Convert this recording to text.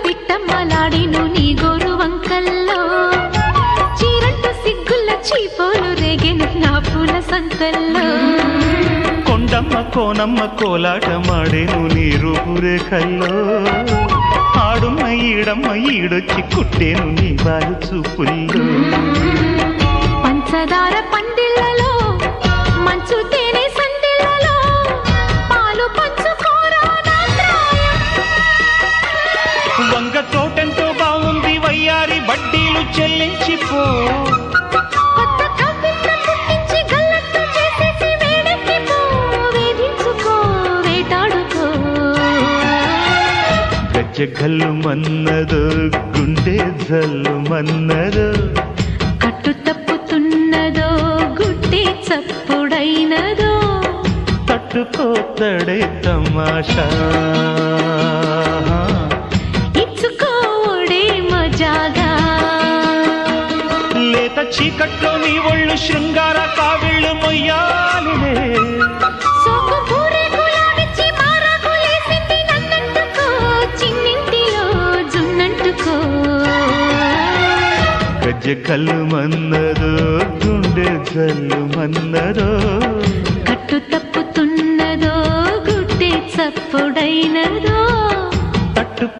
పిట్టమ్మలాడిను నీ గోరు వంకల్లో చీరంటు సిగ్గుల చీపోలు రేగెను నా పూల సంతల్లో కొండమ్మ కోనమ్మ కోలాటమాడేను నీ రూపురేఖల్లో ఆడుమ్మ ఈడమ్మ ఈడొచ్చి కుట్టేను నీ బాలు చూపుల్లో పంచదార పందిళ్ళలో మంచు తేనె సందిళ్ళలో పాలు పంచుకోరా నా ప్రాయం. వంగ తోటంతో బాగుంది వయ్యారి వడ్డీలు చెల్లించిపో కొత్త కవిత్వం పుట్టించి గల్లత్తు చేసేసి వేడెక్కిపో వేధించుకో వేటాడుకో గజ్జ గల్లు మన్నదో గుండె జల్లు మన్నదో కట్టు తప్పుతున్నదో గుడ్డి చప్పుడైనదో తట్టుకోతడే తమాషా ఇచ్చుకోడే మజాగా లేత చీకట్లో నీ ఒళ్ళు శృంగార కావిళ్ళు మొయ్యాలిలే సోకు పూరేకు లాగిచ్చి మారాకు లేసింది నన్నంటుకో చిన్నింటిలో జున్నంటుకో గజ్జ కల్లు మన్నదో గుండె జల్లు మన్నదో కట్టు తప్పుతున్నదో గుడ్డి చప్పుడైనదో